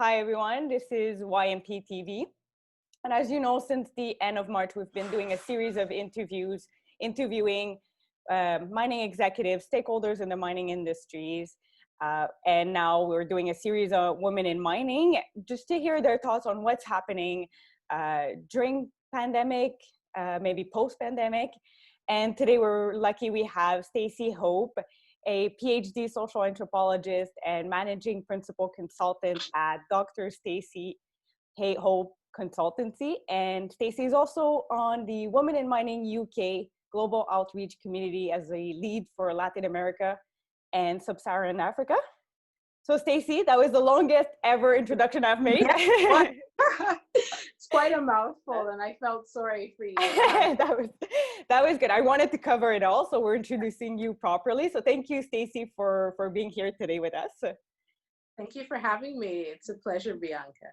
Hi, everyone. This is YMP TV. And as you know, since the end of March, we've been doing a series of interviews, interviewing mining executives, stakeholders in the mining industries. And now we're doing a series of women in mining, just to hear their thoughts on what's happening during pandemic, maybe post-pandemic. And today we're lucky we have Stacy Hope, a PhD social anthropologist and managing principal consultant at Dr. Stacy Hope Consultancy. And Stacy is also on the Women in Mining UK Global Outreach Community as a lead for Latin America and Sub-Saharan Africa. So Stacy, that was the longest ever introduction I've made. It's quite a mouthful, and I felt sorry for you. that was good. I wanted to cover it all, so we're introducing you properly. So thank you, Stacy, for being here today with us. Thank you for having me. It's a pleasure, Bianca.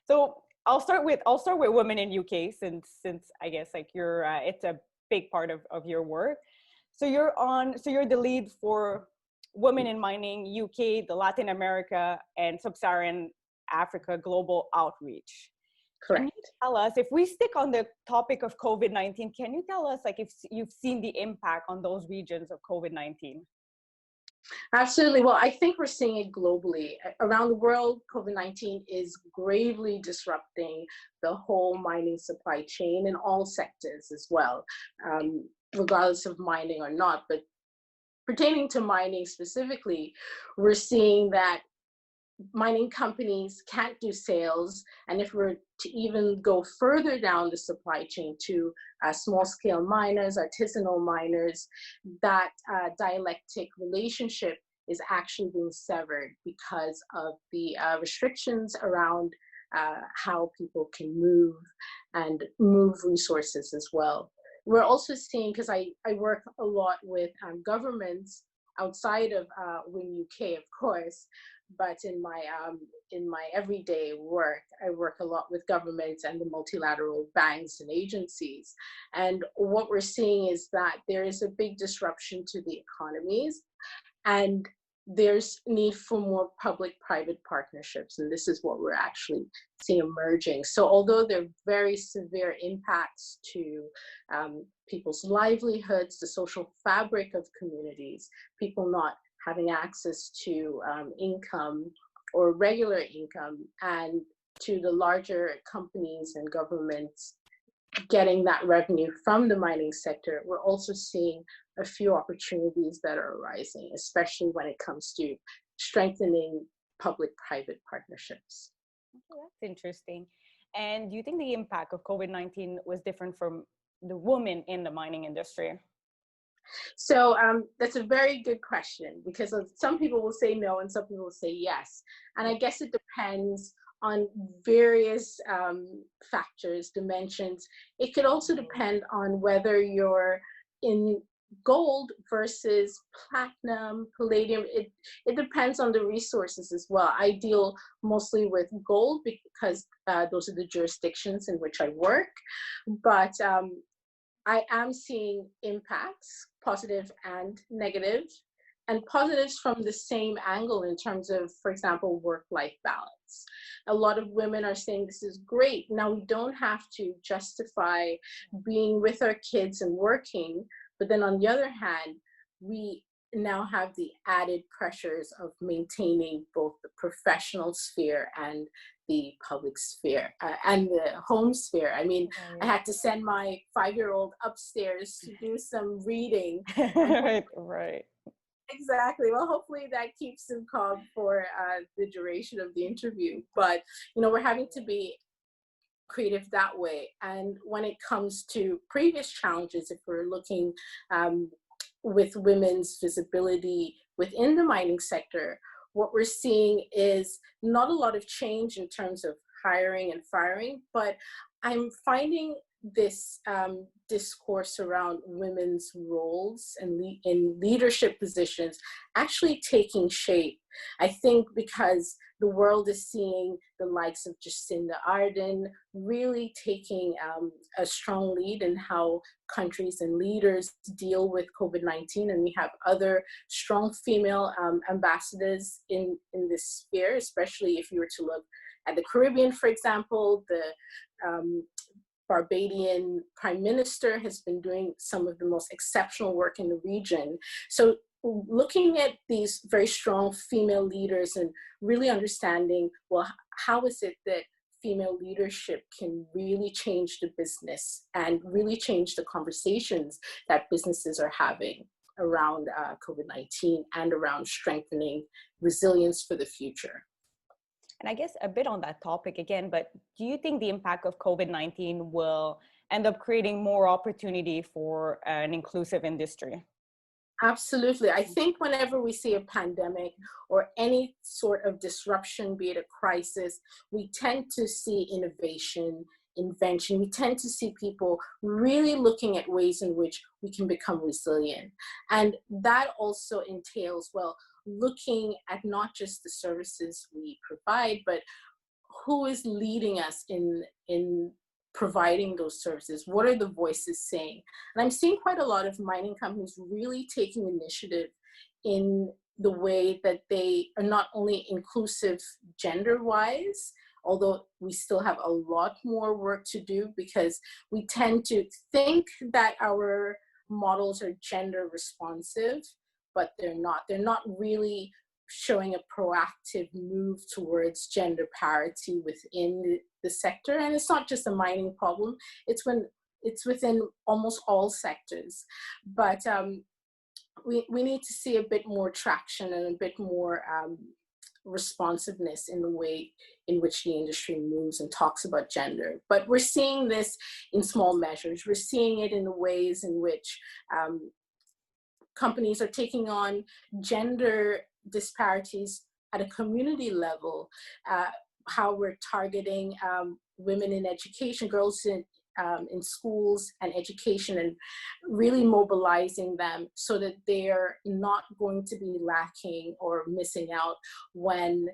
So I'll start with Women in UK, since I guess like you're it's a big part of your work. So you're the lead for Women in Mining UK, the Latin America and Sub-Saharan Africa Global Outreach. Correct. Can you tell us, if we stick on the topic of COVID-19, can you tell us like if you've seen the impact on those regions of COVID-19? Absolutely. Well, I think we're seeing it globally. Around the world, COVID-19 is gravely disrupting the whole mining supply chain in all sectors as well, regardless of mining or not. But pertaining to mining specifically, we're seeing that mining companies can't do sales. And if we're to even go further down the supply chain to small scale miners, artisanal miners, that dialectic relationship is actually being severed because of the restrictions around how people can move resources as well. We're also seeing, because I work a lot with governments outside of WiM UK, of course, but in my everyday work, I work a lot with governments and the multilateral banks and agencies. And what we're seeing is that there is a big disruption to the economies, and there's need for more public-private partnerships. And this is what we're actually seeing emerging. So although there are very severe impacts to people's livelihoods, the social fabric of communities, people not having access to income or regular income, and to the larger companies and governments getting that revenue from the mining sector, we're also seeing a few opportunities that are arising, especially when it comes to strengthening public-private partnerships. Okay, that's interesting. And do you think the impact of COVID-19 was different from the women in the mining industry? So that's a very good question, because some people will say no and some people will say yes. And I guess it depends on various factors, dimensions. It could also depend on whether you're in gold versus platinum, palladium. It depends on the resources as well. I deal mostly with gold because those are the jurisdictions in which I work. But I am seeing impacts, positive and negative, and positives from the same angle in terms of, for example, work-life balance. A lot of women are saying this is great. Now we don't have to justify being with our kids and working, but then on the other hand, we now have the added pressures of maintaining both the professional sphere and the public sphere and the home sphere. I mean, I had to send my 5-year-old upstairs to do some reading. Right. Exactly. Well, hopefully that keeps him calm for the duration of the interview. But, you know, we're having to be creative that way. And when it comes to previous challenges, if we're looking with women's visibility within the mining sector, what we're seeing is not a lot of change in terms of hiring and firing, but I'm finding this discourse around women's roles and in leadership positions actually taking shape. I think because the world is seeing the likes of Jacinda Ardern really taking a strong lead in how countries and leaders deal with COVID-19, and we have other strong female ambassadors in this sphere, especially if you were to look at the Caribbean, for example. The Barbadian Prime Minister has been doing some of the most exceptional work in the region. So looking at these very strong female leaders and really understanding, well, how is it that female leadership can really change the business and really change the conversations that businesses are having around COVID-19 and around strengthening resilience for the future. And I guess a bit on that topic again, but do you think the impact of COVID-19 will end up creating more opportunity for an inclusive industry? Absolutely. I think whenever we see a pandemic or any sort of disruption, be it a crisis, we tend to see innovation, invention. We tend to see people really looking at ways in which we can become resilient. And that also entails, well, looking at not just the services we provide, but who is leading us in providing those services. What are the voices saying? And I'm seeing quite a lot of mining companies really taking initiative in the way that they are not only inclusive gender-wise, although we still have a lot more work to do, because we tend to think that our models are gender responsive, but they're not. They're not really showing a proactive move towards gender parity within the sector. And it's not just a mining problem, it's within almost all sectors. But we need to see a bit more traction and a bit more responsiveness in the way in which the industry moves and talks about gender. But we're seeing this in small measures. We're seeing it in the ways in which companies are taking on gender disparities at a community level, how we're targeting women in education, girls in schools and education, and really mobilizing them so that they're not going to be lacking or missing out when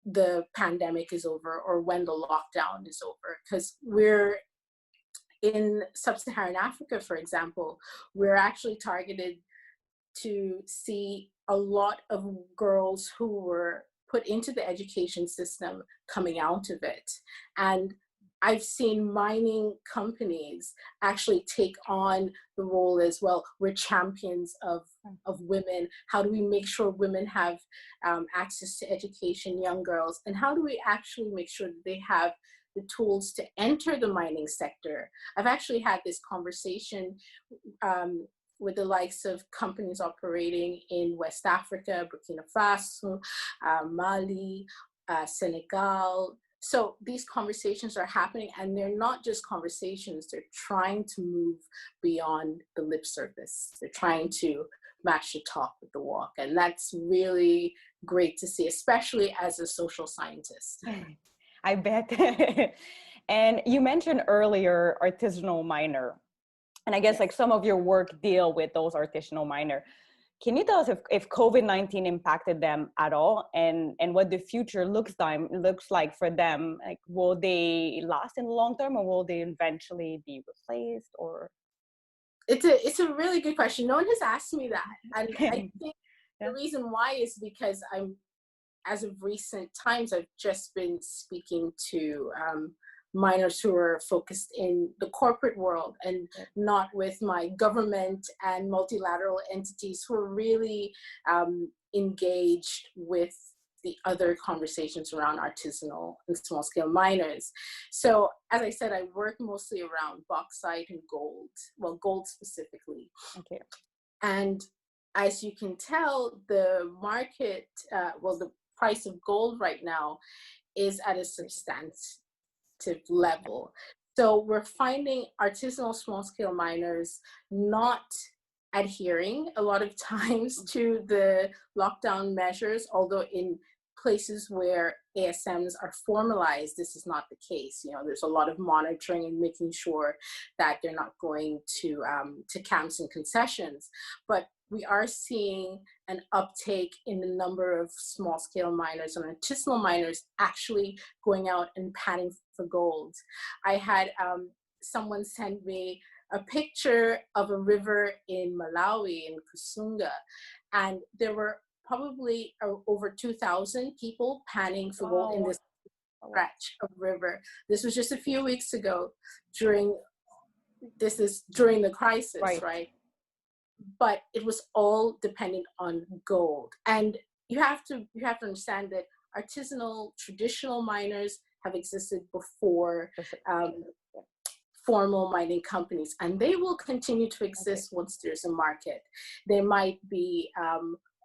the pandemic is over or when the lockdown is over. Because we're in Sub-Saharan Africa, for example, we're actually targeted to see a lot of girls who were put into the education system coming out of it. And I've seen mining companies actually take on the role as well. We're champions of women. How do we make sure women have access to education, young girls? And how do we actually make sure that they have the tools to enter the mining sector? I've actually had this conversation with the likes of companies operating in West Africa, Burkina Faso, Mali, Senegal. So these conversations are happening, and they're not just conversations, they're trying to move beyond the lip service. They're trying to match the talk with the walk. And that's really great to see, especially as a social scientist. I bet. And you mentioned earlier artisanal miner. And I guess like some of your work deal with those artisanal miner. Can you tell us if COVID-19 impacted them at all, and what the future looks like for them? Like, will they last in the long term, or will they eventually be replaced? Or it's a really good question. No one has asked me that, and I think the reason why is because as of recent times, I've just been speaking to miners who are focused in the corporate world and not with my government and multilateral entities who are really engaged with the other conversations around artisanal and small scale miners. So as I said, I work mostly around bauxite and gold, well, gold specifically. Okay. And as you can tell, the market, the price of gold right now is at a substantial level. So we're finding artisanal small scale miners not adhering a lot of times to the lockdown measures, although in places where ASMs are formalized, this is not the case. You know, there's a lot of monitoring and making sure that they're not going to camps and concessions. But we are seeing an uptake in the number of small-scale miners and artisanal miners actually going out and panning for gold. I had someone send me a picture of a river in Malawi, in Kusunga, and there were probably over 2,000 people panning for gold in this stretch of river. This was just a few weeks ago during the crisis, right? But it was all dependent on gold. And you have to understand that artisanal, traditional miners have existed before formal mining companies, and they will continue to exist once there's a market. There might be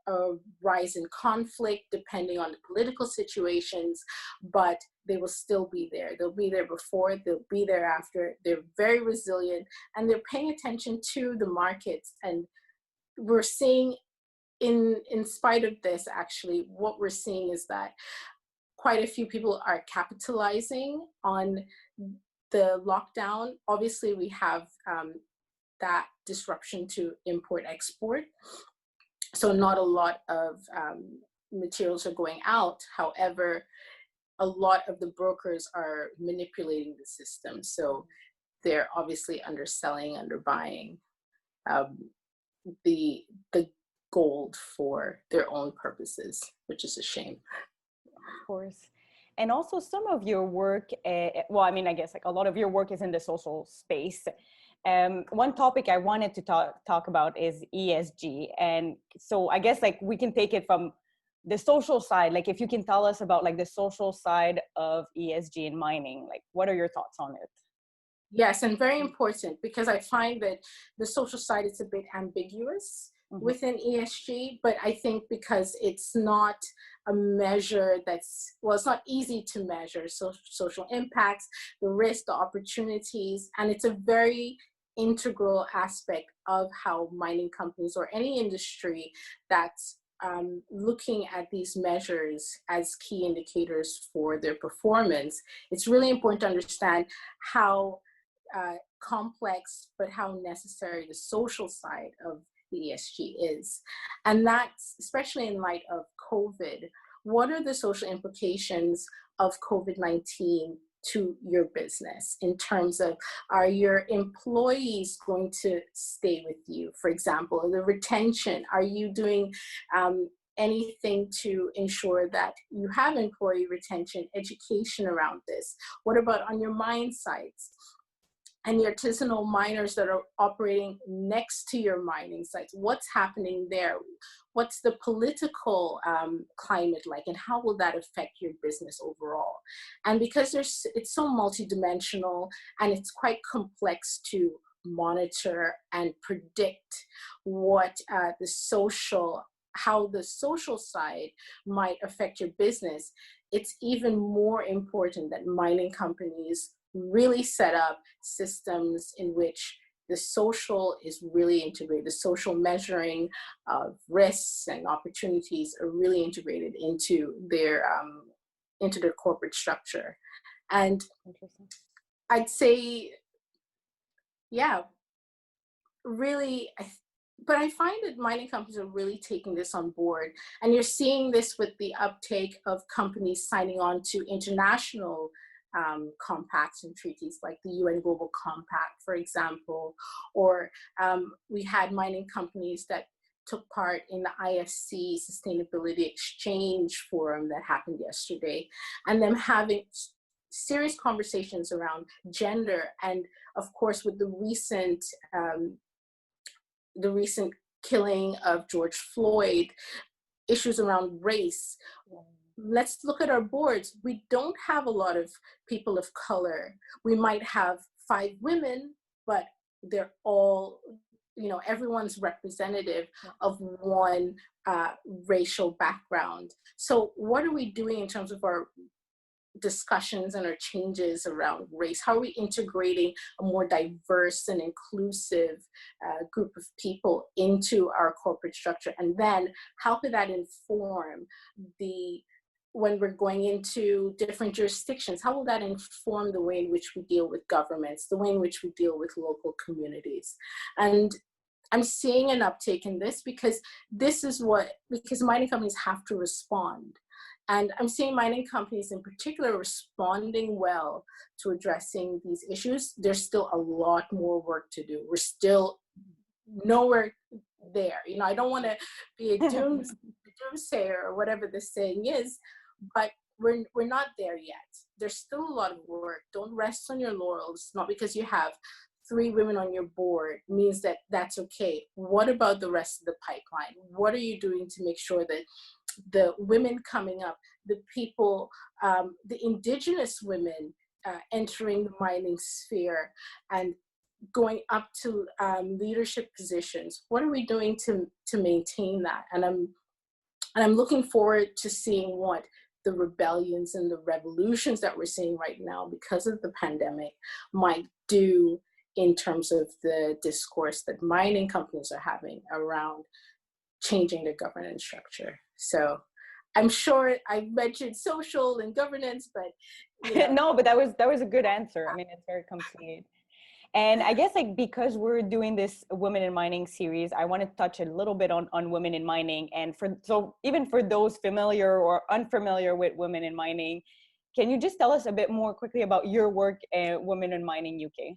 a rise in conflict depending on the political situations, but they will still be there. They'll be there before, they'll be there after. They're very resilient, and they're paying attention to the markets. And we're seeing, in spite of this, actually, what we're seeing is that quite a few people are capitalizing on the lockdown. Obviously, we have that disruption to import-export. So not a lot of materials are going out. However, a lot of the brokers are manipulating the system. So they're obviously underselling, underbuying the gold for their own purposes, which is a shame. Of course. And also some of your work, well, I mean, I guess like a lot of your work is in the social space. One topic I wanted to talk about is ESG. And so I guess like we can take it from the social side. Like if you can tell us about like the social side of ESG in mining, like what are your thoughts on it? Yes, and very important, because I find that the social side is a bit ambiguous within ESG, but I think because it's not a measure that's, well, it's not easy to measure social impacts, the risks, the opportunities, and it's a very integral aspect of how mining companies or any industry that's looking at these measures as key indicators for their performance. It's really important to understand how complex, but how necessary the social side of the ESG is. And that's especially in light of COVID. What are the social implications of COVID-19 to your business in terms of, are your employees going to stay with you? For example, the retention, are you doing anything to ensure that you have employee retention, education around this? What about on your mine sites? And the artisanal miners that are operating next to your mining sites, what's happening there? What's the political climate like, and how will that affect your business overall? And because it's so multidimensional and it's quite complex to monitor and predict what how the social side might affect your business, it's even more important that mining companies really set up systems in which the social is really integrated. The social measuring of risks and opportunities are really integrated into their corporate structure. And I'd say, yeah, really, but I find that mining companies are really taking this on board. And you're seeing this with the uptake of companies signing on to international compacts and treaties like the UN Global Compact, for example, or we had mining companies that took part in the IFC Sustainability Exchange Forum that happened yesterday, and them having serious conversations around gender, and of course with the recent killing of George Floyd, issues around race. Let's look at our boards. We don't have a lot of people of color. We might have 5 women, but they're all, everyone's representative of one racial background. So what are we doing in terms of our discussions and our changes around race? How are we integrating a more diverse and inclusive group of people into our corporate structure? And then how could that inform when we're going into different jurisdictions, how will that inform the way in which we deal with governments, the way in which we deal with local communities? And I'm seeing an uptake in this because because mining companies have to respond. And I'm seeing mining companies in particular responding well to addressing these issues. There's still a lot more work to do. We're still nowhere there. You know, I don't want to be a doomsayer or whatever the saying is, but we're not there yet. There's still a lot of work. Don't rest on your laurels. Not because you have 3 women on your board means that that's okay. What about the rest of the pipeline? What are you doing to make sure that the women coming up, the people, the indigenous women entering the mining sphere and going up to leadership positions, what are we doing to maintain that? And I'm looking forward to seeing what the rebellions and the revolutions that we're seeing right now because of the pandemic might do in terms of the discourse that mining companies are having around changing the governance structure. So I'm sure I mentioned social and governance, but you know. No, but that was a good answer. I mean, it's very complete. And I guess like because we're doing this Women in Mining series, I want to touch a little bit on women in mining. And so even for those familiar or unfamiliar with women in mining, can you just tell us a bit more quickly about your work at Women in Mining UK?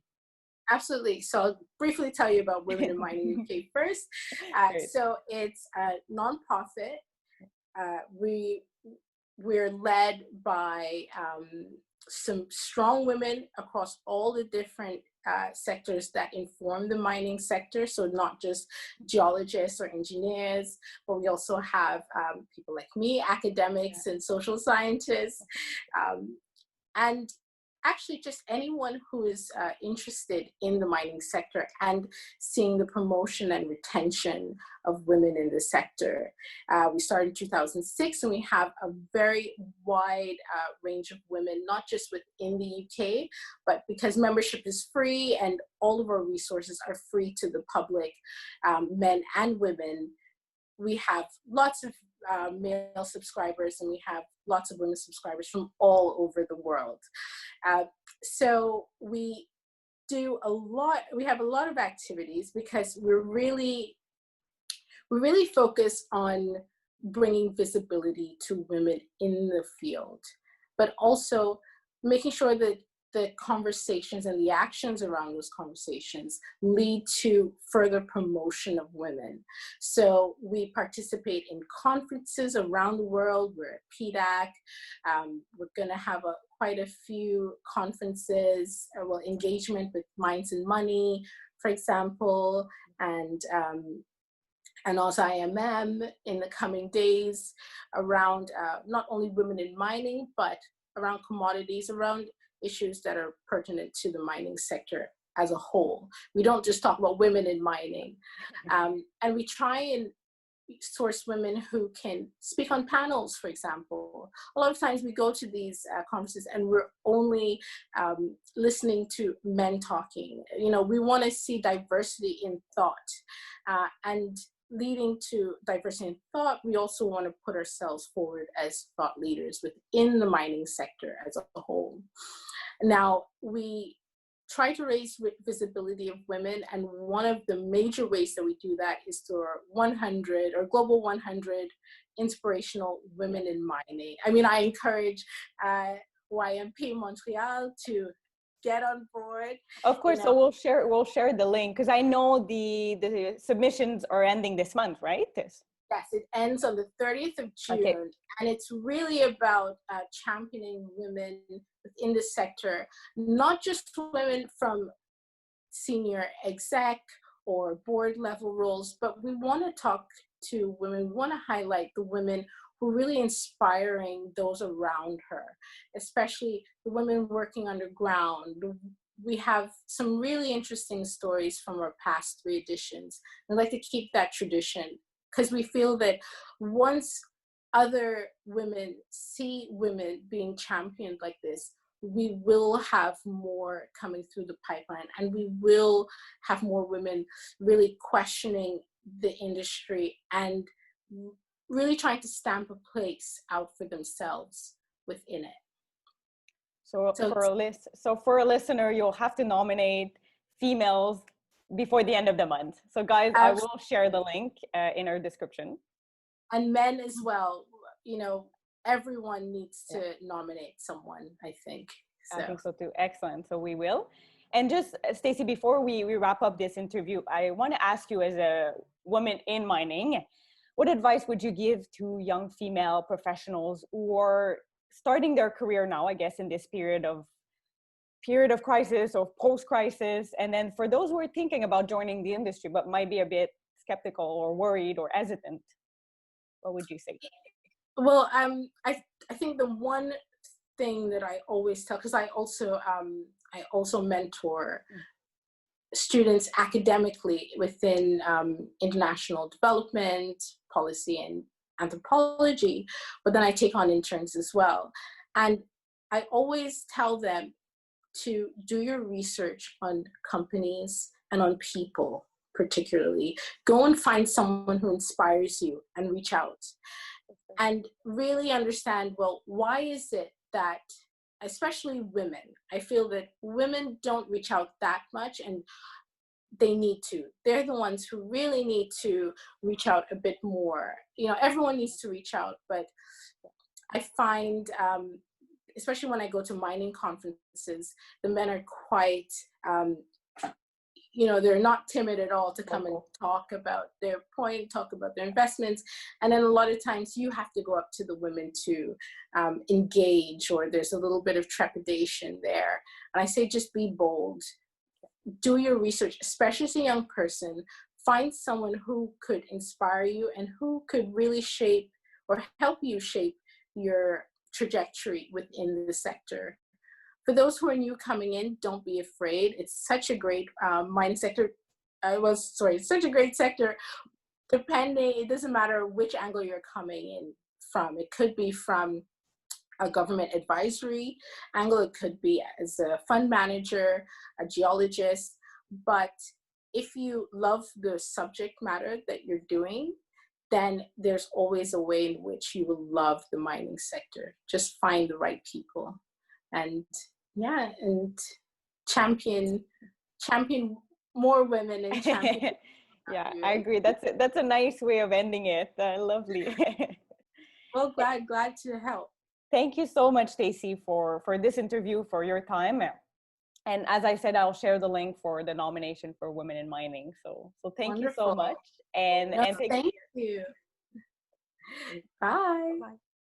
Absolutely. So I'll briefly tell you about Women in Mining UK first. So it's a nonprofit. We're led by some strong women across all the different sectors that inform the mining sector. So not just geologists or engineers, but we also have people like me, academics and social scientists, and actually just anyone who is interested in the mining sector and seeing the promotion and retention of women in the sector. We started in 2006 and we have a very wide range of women, not just within the UK, but because membership is free and all of our resources are free to the public, men and women, we have lots of male subscribers and we have lots of women subscribers from all over the world. So we have a lot of activities because we really focus on bringing visibility to women in the field, but also making sure that the conversations and the actions around those conversations lead to further promotion of women. So we participate in conferences around the world. We're at PDAC. We're going to have quite a few conferences, engagement with Minds and Money, for example, and also IMM in the coming days around not only women in mining, but around commodities, around issues that are pertinent to the mining sector as a whole. We don't just talk about women in mining. And we try and source women who can speak on panels, for example. A lot of times we go to these conferences and we're only listening to men talking. You know, we want to see diversity in thought. And leading to diversity in thought, we also want to put ourselves forward as thought leaders within the mining sector as a whole. Now, we try to raise visibility of women, and one of the major ways that we do that is through our 100 or Global 100 Inspirational Women in Mining. I mean, I encourage YMP Montreal to get on board. Of course, so we'll share the link because I know the submissions are ending this month, right? Yes, it ends on the 30th of June, okay. And it's really about championing women within the sector, not just women from senior exec or board level roles, but we want to talk to women. We want to highlight the women who are really inspiring those around her, especially the women working underground. We have some really interesting stories from our past 3 editions. I'd like to keep that tradition because we feel that once other women see women being championed like this, we will have more coming through the pipeline, and we will have more women really questioning the industry and really trying to stamp a place out for themselves within it. So for a listener, you'll have to nominate females before the end of the month. So guys, I will share the link in our description. And men as well. Everyone needs to nominate someone, I think. So. I think so too. Excellent. So we will. And just, Stacy, before we wrap up this interview, I want to ask you, as a woman in mining, what advice would you give to young female professionals who are starting their career now, I guess, in this period of crisis or post-crisis? And then for those who are thinking about joining the industry, but might be a bit skeptical or worried or hesitant, what would you say? Well, I think the one thing that I always tell, because I also mentor students academically within international development, policy, and anthropology, but then I take on interns as well. And I always tell them to do your research on companies and on people, particularly. Go and find someone who inspires you and reach out. And really understand, well, why is it that, especially women, I feel that women don't reach out that much, and they need to. They're the ones who really need to reach out a bit more. Everyone needs to reach out, but I find, especially when I go to mining conferences, the men are quite, they're not timid at all to come and talk about their point, talk about their investments. And then a lot of times you have to go up to the women to engage, or there's a little bit of trepidation there. And I say, just be bold. Do your research, especially as a young person. Find someone who could inspire you and who could really shape or help you shape your trajectory within the sector. For those who are new coming in, don't be afraid. It's such a great mining sector. It's such a great sector. It doesn't matter which angle you're coming in from. It could be from a government advisory angle. It could be as a fund manager, a geologist. But if you love the subject matter that you're doing, then there's always a way in which you will love the mining sector. Just find the right people. And champion more women and champion. Yeah, I agree. That's a nice way of ending it. Lovely. Well, glad to help. Thank you so much, Stacy, for this interview, for your time. And as I said, I'll share the link for the nomination for Women in Mining. So thank Wonderful. you so much. And thank you. Bye. Bye.